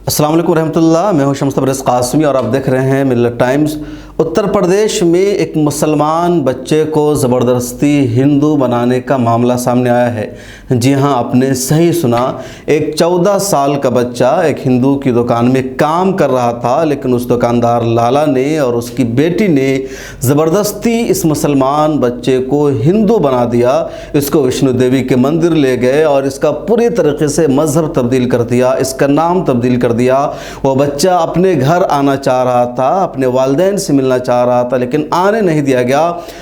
अस्सलाम वालेकुम रहमतुल्लाह। मैं हूं शम्स तबरेज़ कासमी और आप देख रहे हैं मिल्लत टाइम्स। उत्तर प्रदेश में एक मुसलमान बच्चे को ज़बरदस्ती हिंदू बनाने का मामला सामने आया है। जी हां, आपने सही सुना। एक 14 साल का बच्चा एक हिंदू की दुकान में काम कर रहा था, लेकिन उस दुकानदार लाला ने और उसकी बेटी ने ज़बरदस्ती इस मुसलमान बच्चे को हिंदू बना दिया। इसको विष्णु देवी के मंदिर ले गए और इसका पूरी तरीके से मज़हब तब्दील कर दिया, इसका नाम तब्दील कर दिया। वो बच्चा अपने घर आना चाह रहा था, अपने वालिदैन से मिलना चाह रहा था, लेकिन आने नहीं दिया गया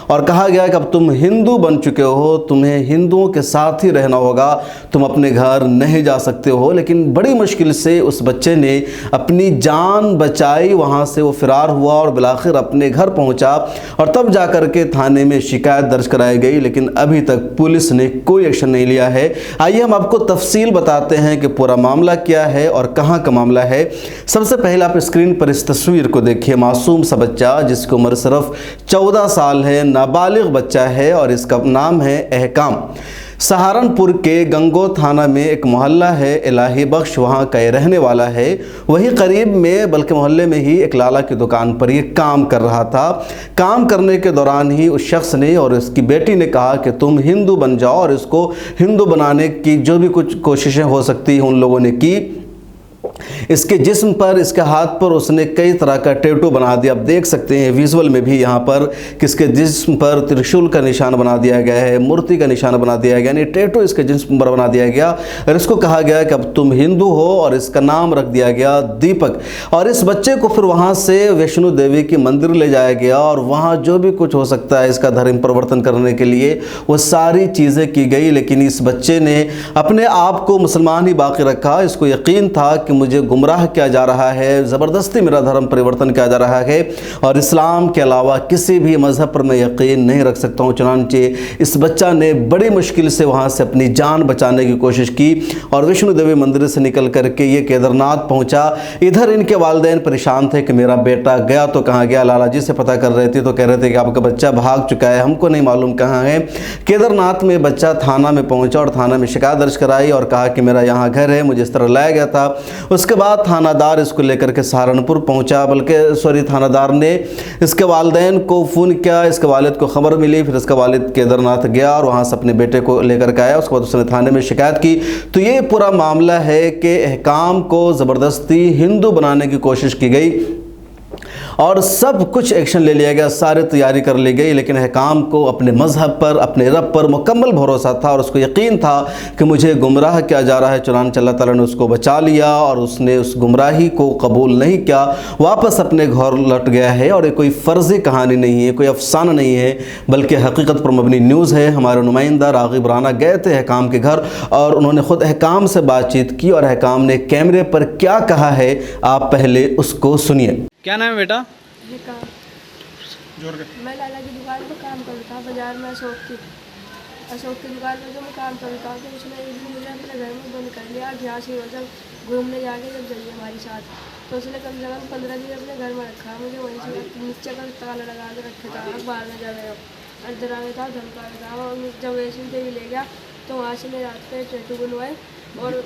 और कहा गया कि अब तुम हिंदू बन चुके हो, तुम्हें हिंदुओं के साथ ही रहना होगा, तुम अपने घर नहीं जा सकते हो। लेकिन बड़ी मुश्किल से उस बच्चे ने अपनी जान बचाई, वहाँ से वो फरार हुआ और बिलाखिर अपने घर पहुँचा और तब जा कर के थाने में शिकायत दर्ज कराई गई, लेकिन अभी तक पुलिस ने कोई एक्शन नहीं लिया है। आइए हम आपको तफसील बताते हैं कि पूरा मामला क्या है और कहाँ का मामला है। सबसे पहले आप स्क्रीन पर इस तस्वीर को देखिए। मासूम सा बच्चा जिसकी उम्र सिर्फ 14 साल है, नाबालिग बच्चा है और इसका नाम है अहकाम। सहारनपुर के गंगो थाना में एक मोहल्ला है इलाही बख्श, वहाँ का ये रहने वाला है। वही करीब में बल्कि मोहल्ले में ही एक लाला की दुकान पर ये काम कर रहा था। काम करने के दौरान ही उस शख्स ने और उसकी बेटी ने कहा कि तुम हिंदू बन जाओ और इसको हिंदू बनाने की जो भी कुछ कोशिशें हो सकती हैं उन लोगों ने की। इसके जिस्म पर, इसके हाथ पर उसने कई तरह का टैटू बना दिया। आप देख सकते हैं विजुअल में भी यहाँ पर किसके जिस्म पर त्रिशूल का निशान बना दिया गया है, मूर्ति का निशान बना दिया गया, यानी टैटू इसके जिस्म पर बना दिया गया और इसको कहा गया कि अब तुम हिंदू हो और इसका नाम रख दिया गया दीपक। और इस बच्चे को फिर वहाँ से वैष्णो देवी के मंदिर ले जाया गया और वहाँ जो भी कुछ हो सकता है इसका धर्म परिवर्तन करने के लिए वो सारी चीज़ें की गई। लेकिन इस बच्चे ने अपने आप को मुसलमान ही बाकी रखा। इसको यकीन था कि मुझे गुमराह किया जा रहा है, ज़बरदस्ती मेरा धर्म परिवर्तन किया जा रहा है और इस्लाम के अलावा किसी भी मज़हब पर मैं यकीन नहीं रख सकता हूँ। चुनांचे इस बच्चा ने बड़ी मुश्किल से वहाँ से अपनी जान बचाने की कोशिश की और वैष्णो देवी मंदिर से निकल करके ये केदारनाथ पहुँचा। इधर इनके वालिदैन परेशान थे कि मेरा बेटा गया तो कहाँ गया। लाला जी से पता कर रहे थे तो कह रहे थे कि आपका बच्चा भाग चुका है, हमको नहीं मालूम कहाँ है। केदारनाथ में बच्चा थाना में पहुँचा और थाना में शिकायत दर्ज कराई और कहा कि मेरा यहाँ घर है, मुझे इस तरह लाया गया था। उसके बाद थानादार इसको लेकर के सहारनपुर पहुंचा, बल्कि थानादार ने इसके वालिदैन को फ़ोन किया, इसके वालिद को ख़बर मिली, फिर इसका वालिद केदारनाथ गया और वहाँ से अपने बेटे को लेकर के आया। उसके बाद उसने थाने में शिकायत की। तो ये पूरा मामला है कि अहकाम को ज़बरदस्ती हिंदू बनाने की कोशिश की गई और सब कुछ एक्शन ले लिया गया, सारी तैयारी कर ली गई। लेकिन अहकाम को अपने मज़हब पर, अपने रब पर मुकम्मल भरोसा था और उसको यकीन था कि मुझे गुमराह किया जा रहा है। चुनांचे अल्लाह ताला ने उसको बचा लिया और उसने उस गुमराही को कबूल नहीं किया, वापस अपने घर लौट गया है। और ये कोई फ़र्ज़ी कहानी नहीं है, कोई अफसाना नहीं है, बल्कि हकीकत पर मबनी न्यूज़ है। हमारे नुमाइंदा राग़िब राना गए थे अहकाम के घर और उन्होंने ख़ुद अहकाम से बातचीत की और अहकाम ने कैमरे पर क्या कहा है आप पहले उसको सुनिए। क्या नाम है बेटा? मैं लाला की दुकान पर काम करता था बाजार में, अशोक की दुकान पर जो मैं काम करता था तो उसने एक दिन मुझे अपने घर में बंद कर लिया। यहाँ से जब घूमने जाके जब जाइए हमारे साथ तो उसने कम से कम 15 दिन अपने घर में रखा। मुझे वहीं से नीचे का ताला लगा के रखा था, बाहर में जा गया अंदर आ गया था, धमका था। और जब वैष्णो देवी ले गया तो वहाँ से मेरे हाथ पे टैटू बनवाए और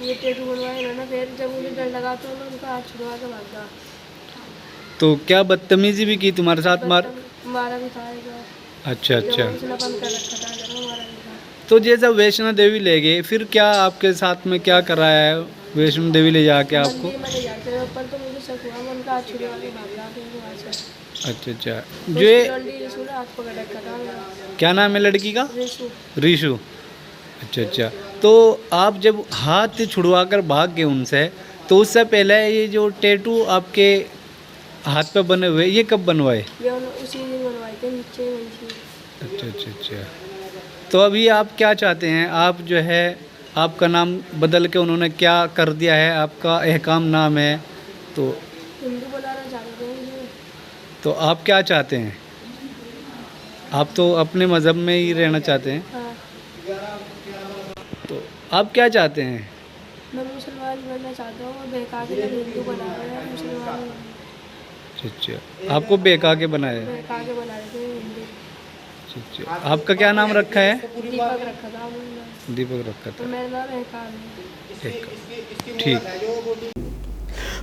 ये टैटू बनवाए इन्होंने। फिर जब मुझे डर लगा तो उन्होंने उनका हाथ छुड़वा के भाग गया। तो क्या बदतमीजी भी की तुम्हारे साथ? मारा भी था। अच्छा अच्छा। बंद कर रखा था, मारा भी था। तो जैसा वैष्णो देवी ले गए फिर क्या आपके साथ में क्या कर रहा है वैष्णो देवी ले जाके आपको? ऊपर तो मुझे शक हुआ, मैं उनका हाथ छुड़वा के भाग गया वहाँ से। अच्छा अच्छा। जो हाथ पकड़ रखा था। क्या नाम है लड़की का? रीशु। अच्छा अच्छा। तो आप जब हाथ छुड़वा कर भाग गए उनसे, तो उससे पहले ये जो टैटू आपके हाथ पे बने हुए ये कब बनवाए? उसी दिन बनवाए थे, नीचे वहीं से। अच्छा अच्छा अच्छा। तो अभी आप क्या चाहते हैं? आप जो है आपका नाम बदल के उन्होंने क्या कर दिया है, आपका अहकाम नाम है तो हिंदू बनाना चाहते हैं मुझे। तो आप क्या चाहते हैं? आप तो अपने मज़हब में ही रहना चाहते हैं। हाँ। तो आप क्या चाहते हैं? मैं मुसलमान बनना चाहता हूँ, बहका के हिंदू बना रहे हैं मुसलमान। अच्छा, आपको बहका के बनाए? बहका के बना रहे थे हिंदू। अच्छा, आपका क्या नाम रखा है? दीपक रखा था। दीपक रखा था। मेरा नाम अहकाम है। ठीक।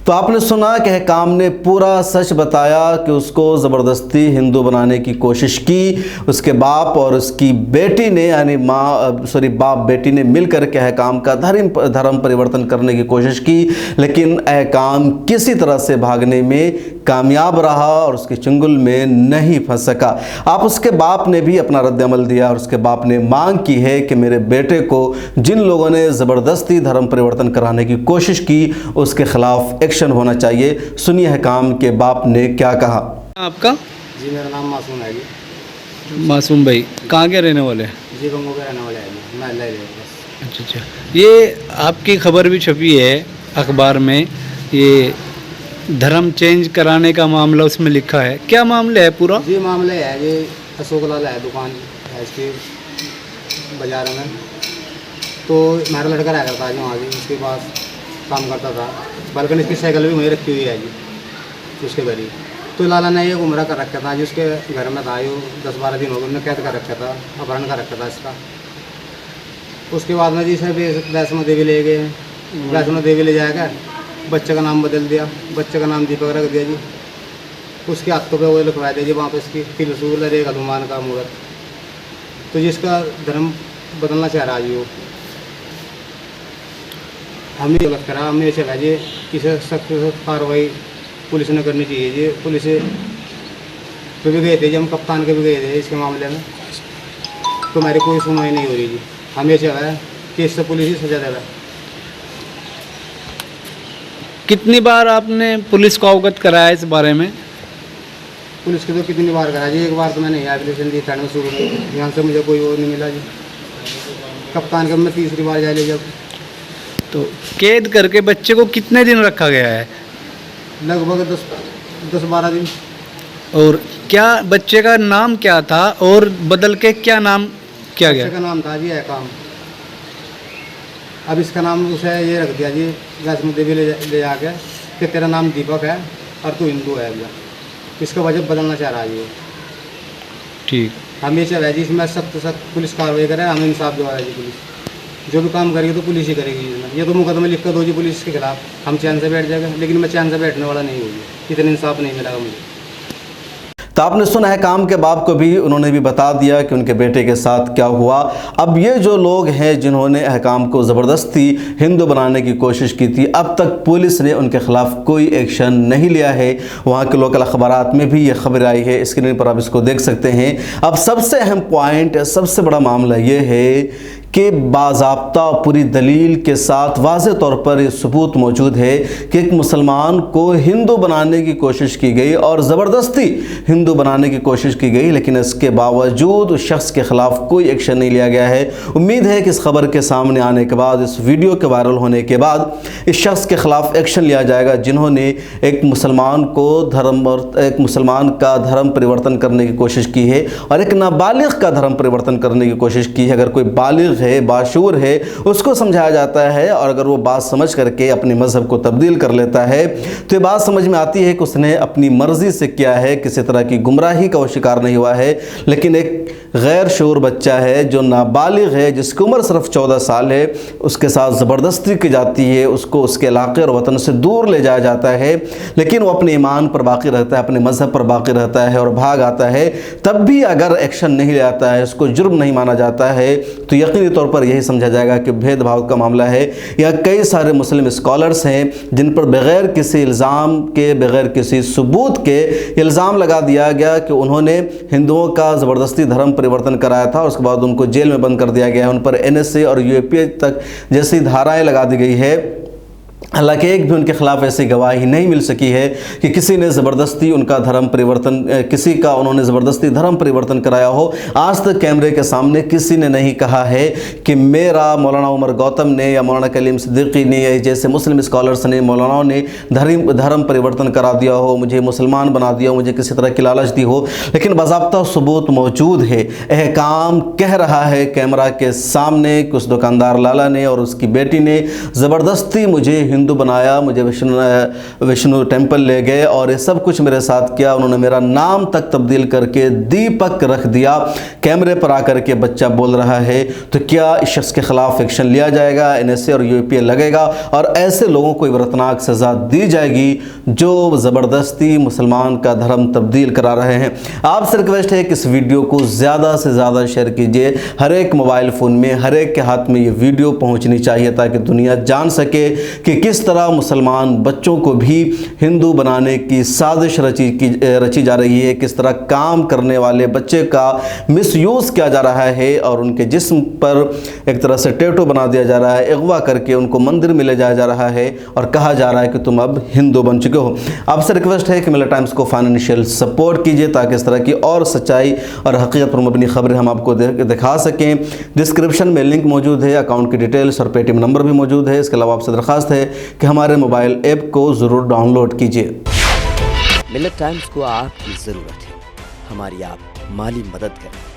तो आपने सुना कि अहकाम ने पूरा सच बताया कि उसको ज़बरदस्ती हिंदू बनाने की कोशिश की। उसके बाप और उसकी बेटी ने यानी बाप बेटी ने मिलकर के अहकाम का धर्म परिवर्तन करने की कोशिश की, लेकिन अहकाम किसी तरह से भागने में कामयाब रहा और उसके चंगुल में नहीं फंस सका। आप उसके बाप ने भी अपना रद्द-ए-अमल दिया और उसके बाप ने मांग की है कि मेरे बेटे को जिन लोगों ने ज़बरदस्ती धर्म परिवर्तन कराने की कोशिश की उसके खिलाफ एक्शन होना चाहिए। सुनिए अहकाम के बाप ने क्या कहा। आपका? जी मेरा नाम मासूम है जी। मासूम भाई कहाँ के रहने वाले हैं? जी गंगो के रहने वाले हैं जी, मैं ले बस। अच्छा, ये आपकी खबर भी छपी है अखबार में, ये धर्म चेंज कराने का मामला उसमें लिखा है, क्या मामला है पूरा? जी मामले है ये अशोक लाल है, दुकान है इसकी बाजार में। तो मेरा लड़का रह करता है जी वहाँ जी, उसके पास काम करता था, बल्कि इसकी साइकिल भी वहीं रखी हुई है जी उसके घर ही। तो लाला ने ये गुमराह कर रखा था जी, उसके घर में था यो 10-12 दिन हो गए, उन्होंने कैद कर रखा था, अपहरण कर रखा था इसका। उसके बाद में जी इसे वैष्णो देवी ले गए, वैष्णो देवी ले जाएगा, बच्चे का नाम बदल दिया, बच्चे का नाम दीपक रख दिया जी। उसके हाथों पे वो लिखवा दिया जी वहाँ पे इसकी त्रिशूल और एक हनुमान का मूर्त। तो जिसका धर्म बदलना चाह रहा जी वो, हमें गलत करा, हमें ऐसे भेजे, इसे सख्त कार्रवाई पुलिस ने करनी चाहिए जी। पुलिस पे भी गए थे जी, हम कप्तान के भी गए थे इसके मामले में, तो हमारी कोई सुनवाई नहीं हो रही जी। हमें ऐसे है कि इससे पुलिस ही सजा देगा। कितनी बार आपने पुलिस को अवगत कराया इस बारे में? पुलिस की तो कितनी बार करा जी, एक बार तो मैंने एप्लीकेशन दी थाने में शुरू में, यहाँ से मुझे कोई वो नहीं मिला जी। कप्तान के मैं तीसरी बार जा ले जब। तो कैद करके बच्चे को कितने दिन रखा गया है? लगभग 10-12 दिन। और क्या बच्चे का नाम क्या था और बदल के क्या नाम किया गया? बच्चे का नाम था जी अहकाम, अब इसका नाम उसे ये रख दिया जी वैष्णो देवी ले जाके कि तेरा नाम दीपक है और तू हिंदू है भैया। इसका वजह बदलना चाह रहा है ये। ठीक, हम ये चाह रहे हैं जी इसमें सख्त पुलिस कार्रवाई करे, हमें इंसाफ दिलवाए जी। पुलिस जो भी काम करेगी तो पुलिस ही करेगी इसमें। ये तो मुकदमा लिख कर दो जी पुलिस के खिलाफ, हम चैन से बैठ जाएगा, लेकिन मैं चैन से बैठने वाला नहीं हूँ, इतना इंसाफ नहीं मिलेगा मुझे। तो आपने सुना है अहकाम के बाप को भी, उन्होंने भी बता दिया कि उनके बेटे के साथ क्या हुआ। अब ये जो लोग हैं जिन्होंने अहकाम को ज़बरदस्ती हिंदू बनाने की कोशिश की थी, अब तक पुलिस ने उनके ख़िलाफ़ कोई एक्शन नहीं लिया है। वहाँ के लोकल अखबारात में भी ये खबर आई है, स्क्रीन पर आप इसको देख सकते हैं। अब सबसे अहम पॉइंट, सबसे बड़ा मामला ये है कि बाज़ाब्ता पूरी दलील के साथ वाज़े तौर पर ये सबूत मौजूद है कि एक मुसलमान को हिंदू बनाने की कोशिश की गई और ज़बरदस्ती हिंदू बनाने की कोशिश की गई, लेकिन इसके बावजूद उस शख्स के ख़िलाफ़ कोई एक्शन नहीं लिया गया है। उम्मीद है कि इस खबर के सामने आने के बाद, इस वीडियो के वायरल होने के बाद इस शख्स के ख़िलाफ़ एक्शन लिया जाएगा जिन्होंने एक मुसलमान का धर्म परिवर्तन करने की कोशिश की है और एक नाबालिग का धर्म परिवर्तन करने की कोशिश की है। अगर कोई बालिग है, बाशूर है, उसको समझाया जाता है और अगर वो बात समझ करके अपने मज़हब को तब्दील कर लेता है तो ये बात समझ में आती है कि उसने अपनी मर्ज़ी से किया है, किसी तरह की गुमराही का वो शिकार नहीं हुआ है। लेकिन एक गैर शऊर बच्चा है जो नाबालिग है, जिसकी उम्र सिर्फ 14 साल है, उसके साथ ज़बरदस्ती की जाती है, उसको उसके इलाके और वतन से दूर ले जाया जाता है, लेकिन वो अपने ईमान पर बाकी रहता है, अपने मज़हब पर बाकी रहता है और भाग आता है। तब भी अगर एक्शन नहीं लिया जाता है, उसको जुर्म नहीं माना जाता है, तो यकीनी तौर पर यही समझा जाएगा कि भेदभाव का मामला है। या कई सारे मुस्लिम स्कॉलर्स हैं जिन पर बग़ैर किसी इल्ज़ाम के, बग़ैर किसी सबूत के इल्ज़ाम लगा दिया गया कि उन्होंने हिंदुओं का ज़बरदस्ती धर्म परिवर्तन कराया था और उसके बाद उनको जेल में बंद कर दिया गया है। उन पर NSA और UAPA तक जैसी धाराएं लगा दी गई है। हालांकि एक भी उनके खिलाफ ऐसी गवाही नहीं मिल सकी है कि किसी ने ज़बरदस्ती उनका धर्म परिवर्तन, किसी का उन्होंने ज़बरदस्ती धर्म परिवर्तन कराया हो। आज तक कैमरे के सामने किसी ने नहीं कहा है कि मेरा मौलाना उमर गौतम ने या मौलाना कलीम सिद्दीकी ने या जैसे मुस्लिम स्कॉलर्स ने, मौलानाओं ने धर्म परिवर्तन करा दिया हो, मुझे मुसलमान बना दिया हो, मुझे किसी तरह की लालच दी हो। लेकिन बाज़ाब्ता सबूत मौजूद है। अहकाम कह रहा है कैमरा के सामने कि उस दुकानदार लाला ने और उसकी बेटी ने ज़बरदस्ती मुझे हिंदू बनाया, मुझे विष्णु टेम्पल ले गए और ये सब कुछ मेरे साथ किया। उन्होंने मेरा नाम तक तब्दील करके दीपक रख दिया। कैमरे पर आकर के बच्चा बोल रहा है, तो क्या इस शख्स के खिलाफ एक्शन लिया जाएगा, NSA और UAPA लगेगा और ऐसे लोगों को इबरतनाक सज़ा दी जाएगी जो ज़बरदस्ती मुसलमान का धर्म तब्दील करा रहे हैं। आपसे रिक्वेस्ट है कि इस वीडियो को ज़्यादा से ज़्यादा शेयर कीजिए। हर एक मोबाइल फ़ोन में, हर एक के हाथ में ये वीडियो पहुंचनी चाहिए ताकि दुनिया जान सके कि किस तरह मुसलमान बच्चों को भी हिंदू बनाने की साजिश रची जा रही है, किस तरह काम करने वाले बच्चे का मिसयूज़ किया जा रहा है और उनके जिस्म पर एक तरह से टैटू बना दिया जा रहा है, अगवा करके उनको मंदिर में ले जाया जा रहा है और कहा जा रहा है कि तुम अब हिंदू बन चुके हो। आपसे रिक्वेस्ट है कि मिलत टाइम्स को फाइनेंशियल सपोर्ट कीजिए ताकि इस तरह की और सच्चाई और हकीकत पर मबनी खबरें हम आपको दिखा सकें। डिस्क्रिप्शन में लिंक मौजूद है, अकाउंट की डिटेल्स और पेटीएम नंबर भी मौजूद है। इसके अलावा आपसे दरख्वास्त है कि हमारे मोबाइल ऐप को ज़रूर डाउनलोड कीजिए। मिलत टाइम्स को आपकी ज़रूरत है, हमारी आप माली मदद करें।